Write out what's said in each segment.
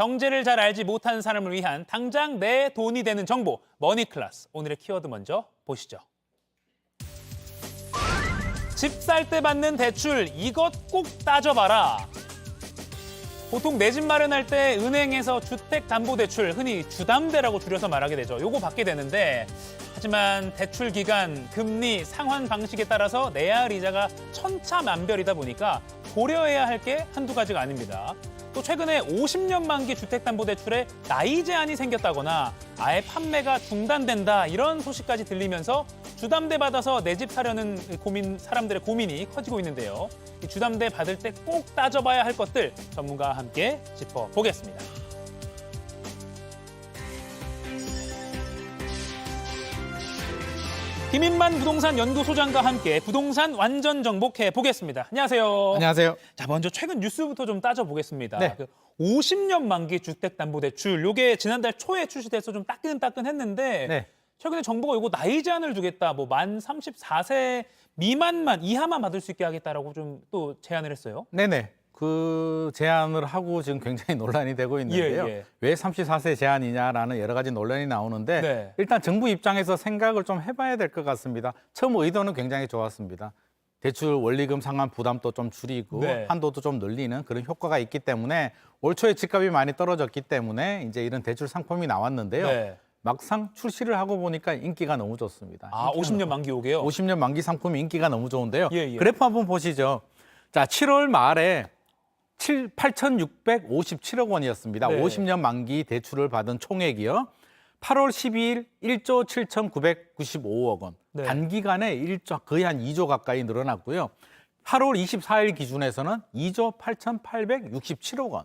경제를 잘 알지 못하는 사람을 위한 당장 내 돈이 되는 정보, 머니클래스. 오늘의 키워드 먼저 보시죠. 집 살 때 받는 대출, 이것 꼭 따져봐라. 보통 내 집 마련할 때 은행에서 주택담보대출, 흔히 주담대라고 줄여서 말하게 되죠. 요거 받게 되는데 하지만 대출 기간, 금리, 상환 방식에 따라서 내야 할 이자가 천차만별이다 보니까 고려해야 할 게 한두 가지가 아닙니다. 또 최근에 50년 만기 주택담보대출에 나이 제한이 생겼다거나 아예 판매가 중단된다 이런 소식까지 들리면서 주담대 받아서 내 집 사려는 사람들의 고민이 커지고 있는데요. 이 주담대 받을 때 꼭 따져봐야 할 것들 전문가와 함께 짚어보겠습니다. 김인만 부동산 연구소장과 함께 부동산 완전 정복해 보겠습니다. 안녕하세요. 안녕하세요. 자, 먼저 최근 뉴스부터 좀 따져보겠습니다. 네. 50년 만기 주택담보대출, 요게 지난달 초에 출시돼서 좀 따끈따끈했는데 네. 최근에 정부가 이거 나이 제한을 두겠다, 뭐 만 34세 미만만 이하만 받을 수 있게 하겠다라고 좀 또 제안을 했어요. 네네. 그 제안을 하고 지금 굉장히 논란이 되고 있는데요. 예. 왜 34세 제한이냐라는 여러 가지 논란이 나오는데 네. 일단 정부 입장에서 생각을 좀 해봐야 될 것 같습니다. 처음 의도는 굉장히 좋았습니다. 대출 원리금 상환 부담도 좀 줄이고 네. 한도도 좀 늘리는 그런 효과가 있기 때문에 올 초에 집값이 많이 떨어졌기 때문에 이제 이런 대출 상품이 나왔는데요. 네. 막상 출시를 하고 보니까 인기가 너무 좋습니다. 아, 50년 만기 요게요? 50년 만기 상품이 인기가 너무 좋은데요. 예. 그래프 한번 보시죠. 자, 7월 말에 8,657억 원이었습니다. 네. 50년 만기 대출을 받은 총액이요. 8월 12일 1조 7,995억 원. 네. 단기간에 거의 한 2조 가까이 늘어났고요. 8월 24일 기준에서는 2조 8,867억 원.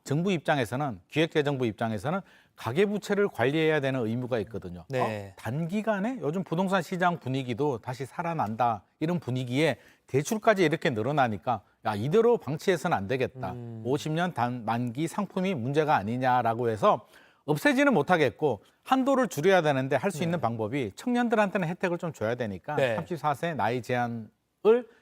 정부 입장에서는, 기획재정부 입장에서는 가계부채를 관리해야 되는 의무가 있거든요. 네. 단기간에 요즘 부동산 시장 분위기도 다시 살아난다. 이런 분위기에 대출까지 이렇게 늘어나니까 야, 이대로 방치해서는 안 되겠다. 50년 만기 상품이 문제가 아니냐라고 해서 없애지는 못하겠고 한도를 줄여야 되는데 할 수 있는 방법이 청년들한테는 혜택을 좀 줘야 되니까 네. 34세 나이 제한을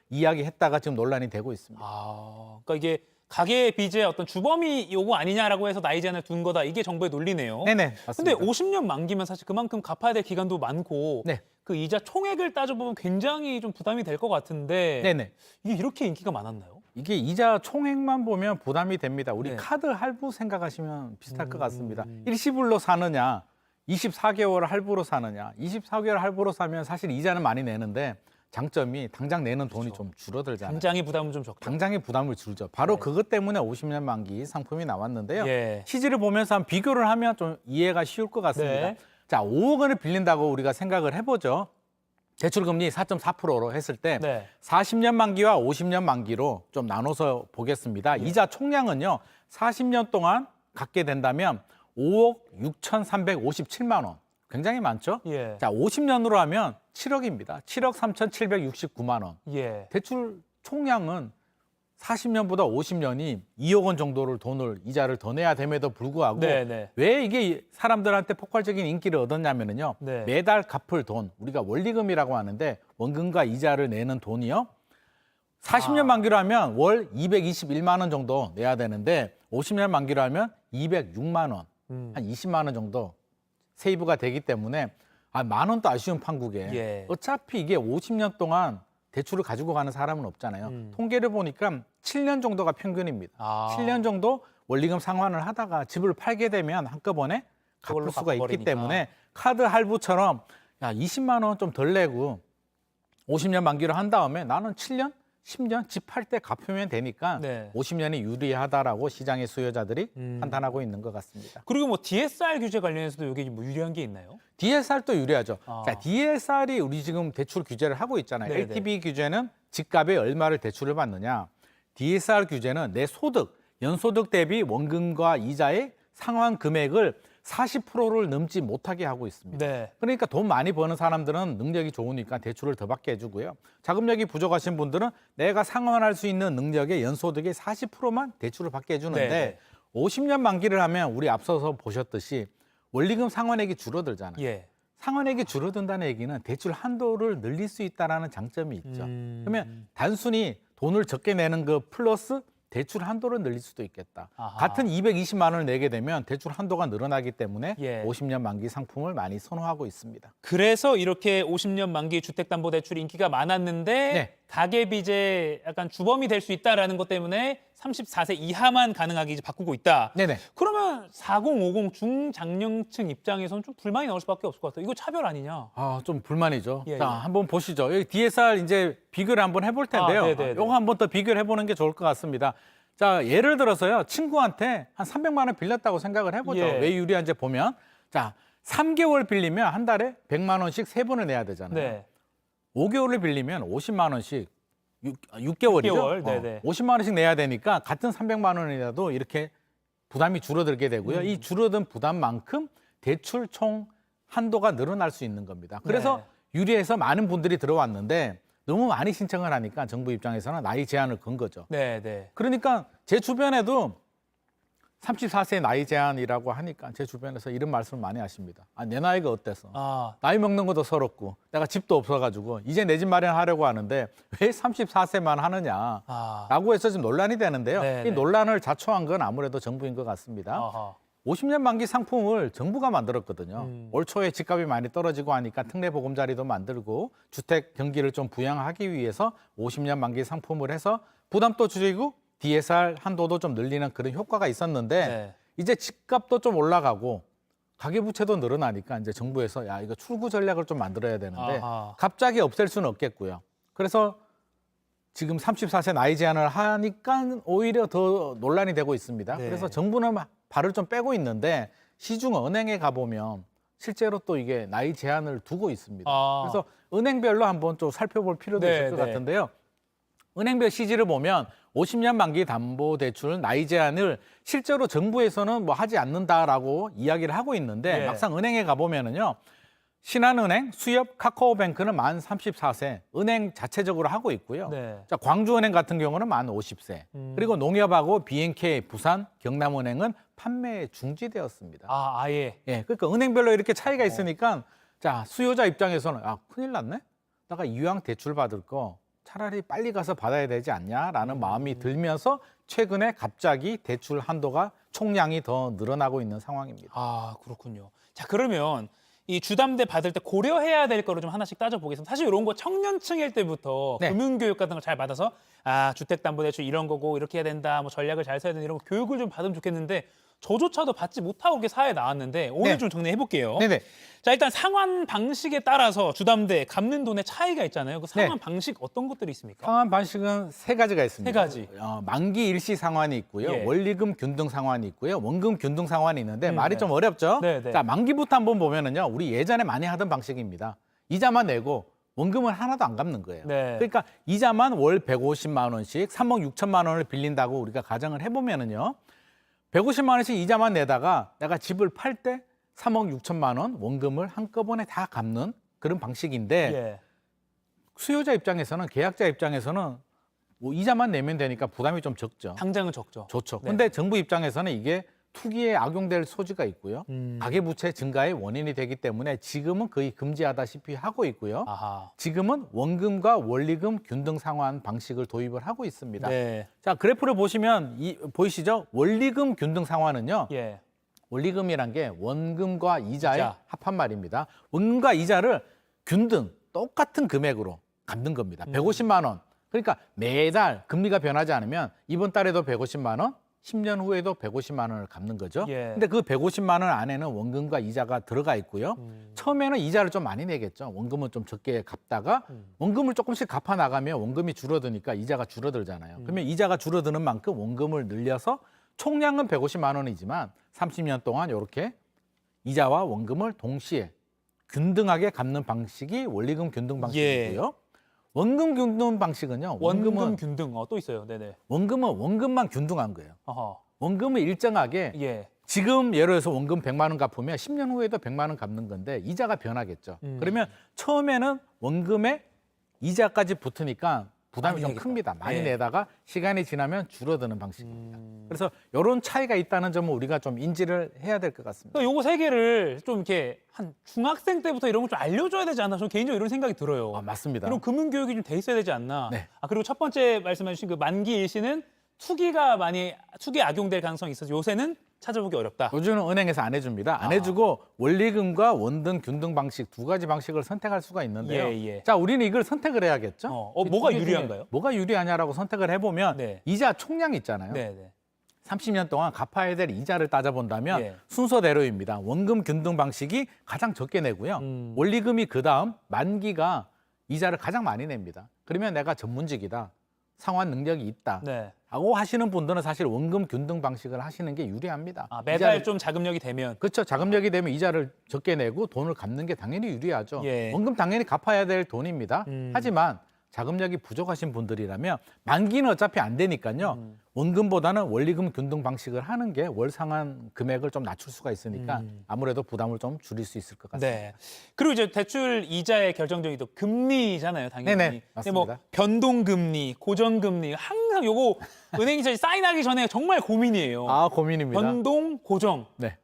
이야기했다가 지금 논란이 되고 있습니다. 아, 그러니까 이게 가계 빚의 어떤 주범이 요거 아니냐라고 해서 나이 제한을 둔 거다. 이게 정부의 논리네요. 네네, 근데 맞습니다. 50년 만기면 사실 그만큼 갚아야 될 기간도 많고 네. 그 이자 총액을 따져보면 굉장히 좀 부담이 될 것 같은데 네네. 이게 이렇게 인기가 많았나요? 이게 이자 총액만 보면 부담이 됩니다. 우리 네. 카드 할부 생각하시면 비슷할 것 같습니다. 일시불로 사느냐, 24개월 할부로 사느냐. 24개월 할부로 사면 사실 이자는 많이 내는데 장점이 당장 내는 돈이 좀 줄어들잖아요. 당장의 부담은 좀 적죠. 당장의 부담을 줄죠. 바로 네. 그것 때문에 50년 만기 상품이 나왔는데요. 예. 시지를 보면서 한 비교를 하면 좀 이해가 쉬울 것 같습니다. 네. 자, 5억 원을 빌린다고 우리가 생각을 해보죠. 대출금리 4.4%로 했을 때 네. 40년 만기와 50년 만기로 좀 나눠서 보겠습니다. 이자 총량은요. 40년 동안 갖게 된다면 5억 6,357만 원. 굉장히 많죠? 예. 자, 50년으로 하면 7억입니다. 7억 3,769만 원. 예. 대출 총량은 40년보다 50년이 2억 원 정도를 이자를 더 내야 됨에도 불구하고 네. 왜 이게 사람들한테 폭발적인 인기를 얻었냐면요. 네. 매달 갚을 돈, 우리가 원리금이라고 하는데 원금과 이자를 내는 돈이요. 40년 만기로 하면 월 221만 원 정도 내야 되는데 50년 만기로 하면 206만 원, 한 20만 원 정도 세이브가 되기 때문에 만 원도 아쉬운 판국에 예. 어차피 이게 50년 동안 대출을 가지고 가는 사람은 없잖아요. 통계를 보니까 7년 정도가 평균입니다. 아. 7년 정도 원리금 상환을 하다가 집을 팔게 되면 한꺼번에 갚을 그걸로 수가 있기 바꿔버리니까. 때문에 카드 할부처럼 20만 원 좀 덜 내고 50년 만기로 한 다음에 나는 7년, 10년 집 팔 때 갚으면 되니까 네. 50년이 유리하다라고 시장의 수요자들이 판단하고 있는 것 같습니다. 그리고 뭐 DSR 규제 관련해서도 이게 뭐 유리한 게 있나요? DSR도 유리하죠. 아. 자, DSR이 우리 지금 대출 규제를 하고 있잖아요. 네네. LTV 규제는 집값에 얼마를 대출을 받느냐. DSR 규제는 내 소득, 연소득 대비 원금과 이자의 상환 금액을 40%를 넘지 못하게 하고 있습니다. 네. 그러니까 돈 많이 버는 사람들은 능력이 좋으니까 대출을 더 받게 해주고요. 자금력이 부족하신 분들은 내가 상환할 수 있는 능력의 연소득의 40%만 대출을 받게 해주는데 네. 50년 만기를 하면 우리 앞서서 보셨듯이 원리금 상환액이 줄어들잖아요. 예. 상환액이 줄어든다는 얘기는 대출 한도를 늘릴 수 있다는 장점이 있죠. 그러면 단순히 돈을 적게 내는 그 플러스 대출 한도를 늘릴 수도 있겠다. 아하. 같은 220만 원을 내게 되면 대출 한도가 늘어나기 때문에 예. 50년 만기 상품을 많이 선호하고 있습니다. 그래서 이렇게 50년 만기 주택담보대출이 인기가 많았는데 네. 가계비 이제 약간 주범이 될 수 있다라는 것 때문에 34세 이하만 가능하게 이제 바꾸고 있다. 네네. 그러면 4050 중장년층 입장에서는 좀 불만이 나올 수밖에 없을 것 같아요. 이거 차별 아니냐? 아, 좀 불만이죠. 예, 자, 예. 한번 보시죠. 여기 DSR 이제 비교를 한번 해볼 텐데요. 네네네. 요거 한번 더 비교를 해보는 게 좋을 것 같습니다. 자, 예를 들어서요. 친구한테 한 300만 원 빌렸다고 생각을 해보죠. 예. 왜 유리한지 보면. 자, 3개월 빌리면 한 달에 100만 원씩 3번을 내야 되잖아요. 네. 5개월을 빌리면 50만 원씩 6개월이죠. 6개월, 네네. 50만 원씩 내야 되니까 같은 300만 원이라도 이렇게 부담이 줄어들게 되고요. 이 줄어든 부담만큼 대출 총 한도가 늘어날 수 있는 겁니다. 그래서 네. 유리해서 많은 분들이 들어왔는데 너무 많이 신청을 하니까 정부 입장에서는 나이 제한을 건 거죠. 네, 네. 그러니까 제 주변에도 34세 나이 제한이라고 하니까 제 주변에서 이런 말씀을 많이 하십니다. 아, 내 나이가 어때서? 아, 나이 먹는 것도 서럽고 내가 집도 없어가지고 이제 내 집 마련하려고 하는데 왜 34세만 하느냐 아. 라고 해서 좀 논란이 되는데요. 네, 이 네. 논란을 자초한 건 아무래도 정부인 것 같습니다. 아하. 50년 만기 상품을 정부가 만들었거든요. 음. 올 초에 집값이 많이 떨어지고 하니까 특례 보금자리도 만들고 주택 경기를 좀 부양하기 위해서 50년 만기 상품을 해서 부담도 줄이고 DSR 한도도 좀 늘리는 그런 효과가 있었는데 네. 이제 집값도 좀 올라가고 가계부채도 늘어나니까 이제 정부에서 야 이거 출구 전략을 좀 만들어야 되는데 아하. 갑자기 없앨 수는 없겠고요. 그래서 지금 34세 나이 제한을 하니까 오히려 더 논란이 되고 있습니다. 네. 그래서 정부는 발을 좀 빼고 있는데 시중 은행에 가보면 실제로 또 이게 나이 제한을 두고 있습니다. 아. 그래서 은행별로 한번 좀 살펴볼 필요도 네, 있을 것 네. 같은데요. 은행별 시지를 보면 50년 만기 담보대출 나이 제한을 실제로 정부에서는 뭐 하지 않는다라고 이야기를 하고 있는데 예. 막상 은행에 가보면은요. 신한은행, 수협, 카카오뱅크는 만 34세 은행 자체적으로 하고 있고요. 네. 자, 광주은행 같은 경우는 만 50세. 그리고 농협하고 BNK, 부산, 경남은행은 판매에 중지되었습니다. 아, 아예. 예, 그러니까 은행별로 이렇게 차이가 있으니까 자, 수요자 입장에서는 아, 큰일 났네. 내가 이왕 대출 받을 거 차라리 빨리 가서 받아야 되지 않냐라는 마음이 들면서 최근에 갑자기 대출 한도가 총량이 더 늘어나고 있는 상황입니다. 아, 그렇군요. 자, 그러면 이 주담대 받을 때 고려해야 될 거를 좀 하나씩 따져보겠습니다. 사실 이런 거 청년층일 때부터 네. 금융교육 같은 걸 잘 받아서 아, 주택담보대출 이런 거고 이렇게 해야 된다, 뭐 전략을 잘 써야 된다 이런 거 교육을 좀 받으면 좋겠는데 저조차도 받지 못하고 이렇게 사회에 나왔는데 오늘 네. 좀 정리해 볼게요. 네네. 자, 일단 상환 방식에 따라서 주담대 갚는 돈의 차이가 있잖아요. 그 상환 네. 방식 어떤 것들이 있습니까? 상환 방식은 세 가지가 있습니다. 세 가지. 만기 일시 상환이 있고요. 예. 원리금 균등 상환이 있고요. 원금 균등 상환이 있는데 말이 네. 좀 어렵죠? 네, 네. 자, 만기부터 한번 보면은요. 우리 예전에 많이 하던 방식입니다. 이자만 내고 원금은 하나도 안 갚는 거예요. 네. 그러니까 이자만 월 150만 원씩 3억 6천만 원을 빌린다고 우리가 가정을 해보면은요. 150만 원씩 이자만 내다가 내가 집을 팔 때 3억 6천만 원 원금을 한꺼번에 다 갚는 그런 방식인데 예. 수요자 입장에서는 계약자 입장에서는 뭐 이자만 내면 되니까 부담이 좀 적죠. 당장은 적죠. 좋죠. 네. 근데 정부 입장에서는 이게 투기에 악용될 소지가 있고요. 가계부채 증가의 원인이 되기 때문에 지금은 거의 금지하다시피 하고 있고요. 아하. 지금은 원금과 원리금 균등 상환 방식을 도입을 하고 있습니다. 네. 자, 그래프를 보시면 보이시죠? 원리금 균등 상환은요. 예. 원리금이란 게 원금과 이자의 이자. 합한 말입니다. 원금과 이자를 균등 똑같은 금액으로 갚는 겁니다. 150만 원. 그러니까 매달 금리가 변하지 않으면 이번 달에도 150만 원, 10년 후에도 150만 원을 갚는 거죠. 예. 근데 그 150만 원 안에는 원금과 이자가 들어가 있고요. 처음에는 이자를 좀 많이 내겠죠. 원금은 좀 적게 갚다가 원금을 조금씩 갚아 나가면 원금이 줄어드니까 이자가 줄어들잖아요. 그러면 이자가 줄어드는 만큼 원금을 늘려서 총량은 150만 원이지만 30년 동안 이렇게 이자와 원금을 동시에 균등하게 갚는 방식이 원리금 균등 방식이고요. 원금 균등 방식은요. 원금 균등 또 있어요. 네네. 원금은 원금만 균등한 거예요. 어허. 원금은 일정하게 예. 지금 예를 들어서 원금 100만 원 갚으면 10년 후에도 100만 원 갚는 건데 이자가 변하겠죠. 그러면 처음에는 원금에 이자까지 붙으니까 부담이 많이 좀 내겠다. 큽니다. 많이 예. 내다가 시간이 지나면 줄어드는 방식입니다. 그래서 이런 차이가 있다는 점을 우리가 좀 인지를 해야 될 것 같습니다. 그러니까 요거 세 개를 좀 이렇게 한 중학생 때부터 이런 걸 좀 알려줘야 되지 않나? 저는 개인적으로 이런 생각이 들어요. 맞습니다. 이런 금융 교육이 좀 돼 있어야 되지 않나? 네. 아, 그리고 첫 번째 말씀해주신 그 만기 일시는 투기 악용될 가능성이 있어서 요새는 찾아보기 어렵다. 요즘은 은행에서 안 해줍니다. 안 해주고 원리금과 원등, 균등 방식 두 가지 방식을 선택할 수가 있는데요. 예, 예. 자, 우리는 이걸 선택을 해야겠죠. 뭐가 두 개 중에 유리한가요? 뭐가 유리하냐라고 선택을 해보면 네. 이자 총량 있잖아요. 네, 네. 30년 동안 갚아야 될 이자를 따져본다면 예. 순서대로입니다. 원금, 균등 방식이 가장 적게 내고요. 원리금이 그다음 만기가 이자를 가장 많이 냅니다. 그러면 내가 전문직이다. 상환 능력이 있다. 네. 라고 하시는 분들은 사실 원금 균등 방식을 하시는 게 유리합니다. 매달 좀 자금력이 되면. 그렇죠. 자금력이 되면 이자를 적게 내고 돈을 갚는 게 당연히 유리하죠. 예. 원금 당연히 갚아야 될 돈입니다. 하지만 자금력이 부족하신 분들이라면 만기는 어차피 안 되니까요. 원금보다는 원리금 균등 방식을 하는 게 월 상환 금액을 좀 낮출 수가 있으니까 아무래도 부담을 좀 줄일 수 있을 것 같습니다. 네. 그리고 이제 대출 이자의 결정적이 또 금리잖아요, 당연히. 네네, 근데 뭐 맞습니다. 변동금리, 고정금리 항상 요거 은행이 사인하기 전에 정말 고민이에요. 아, 고민입니다. 변동, 고정. 네.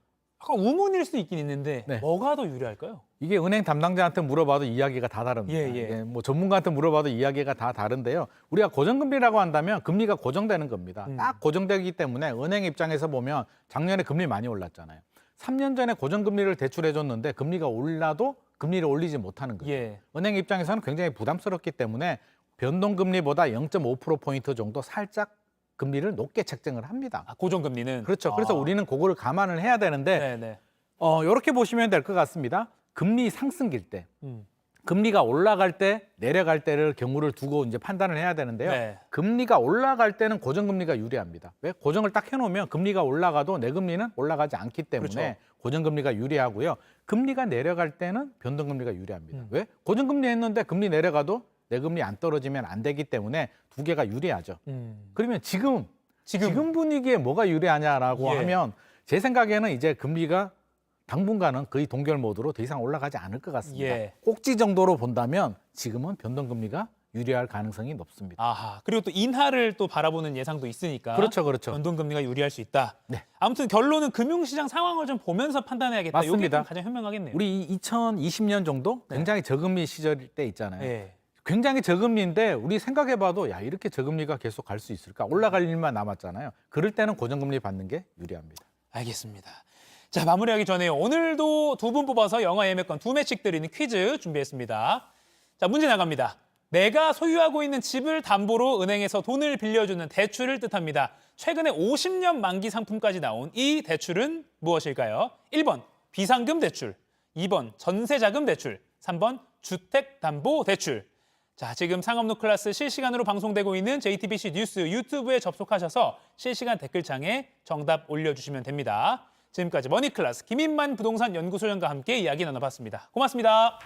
약간 우문일 수도 있긴 있는데 네. 뭐가 더 유리할까요? 이게 은행 담당자한테 물어봐도 이야기가 다 다릅니다. 예, 예. 이게 뭐 전문가한테 물어봐도 이야기가 다 다른데요. 우리가 고정금리라고 한다면 금리가 고정되는 겁니다. 딱 고정되기 때문에 은행 입장에서 보면 작년에 금리 많이 올랐잖아요. 3년 전에 고정금리를 대출해줬는데 금리가 올라도 금리를 올리지 못하는 거죠. 예. 은행 입장에서는 굉장히 부담스럽기 때문에 변동금리보다 0.5%포인트 정도 살짝 금리를 높게 책정을 합니다. 고정금리는. 그렇죠. 그래서 우리는 그거를 감안을 해야 되는데 네네. 이렇게 보시면 될 것 같습니다. 금리 상승기일 때, 금리가 올라갈 때, 내려갈 때를 경우를 두고 이제 판단을 해야 되는데요. 네. 금리가 올라갈 때는 고정금리가 유리합니다. 왜? 고정을 딱 해놓으면 금리가 올라가도 내 금리는 올라가지 않기 때문에 그렇죠. 고정금리가 유리하고요. 금리가 내려갈 때는 변동금리가 유리합니다. 왜? 고정금리 했는데 금리 내려가도 내 금리 안 떨어지면 안 되기 때문에 두 개가 유리하죠. 그러면 지금 분위기에 뭐가 유리하냐라고 예. 하면 제 생각에는 이제 금리가 당분간은 거의 동결 모드로 더 이상 올라가지 않을 것 같습니다. 예. 꼭지 정도로 본다면 지금은 변동금리가 유리할 가능성이 높습니다. 아하. 그리고 또 인하를 또 바라보는 예상도 있으니까. 그렇죠, 그렇죠. 변동금리가 유리할 수 있다. 네. 아무튼 결론은 금융시장 상황을 좀 보면서 판단해야겠다. 이게 맞습니다. 가장 현명하겠네요. 우리 2020년 정도 굉장히 저금리 시절 때 있잖아요. 예. 굉장히 저금리인데 우리 생각해봐도 야 이렇게 저금리가 계속 갈 수 있을까? 올라갈 일만 남았잖아요. 그럴 때는 고정금리 받는 게 유리합니다. 알겠습니다. 자, 마무리하기 전에 오늘도 두 분 뽑아서 영화 예매권 2매씩 드리는 퀴즈 준비했습니다. 자, 문제 나갑니다. 내가 소유하고 있는 집을 담보로 은행에서 돈을 빌려주는 대출을 뜻합니다. 최근에 50년 만기 상품까지 나온 이 대출은 무엇일까요? 1번 비상금 대출, 2번 전세자금 대출, 3번 주택담보대출. 자, 지금 상업노 클래스 실시간으로 방송되고 있는 JTBC 뉴스 유튜브에 접속하셔서 실시간 댓글창에 정답 올려주시면 됩니다. 지금까지 머니클래스 김인만 부동산 연구소장과 함께 이야기 나눠봤습니다. 고맙습니다.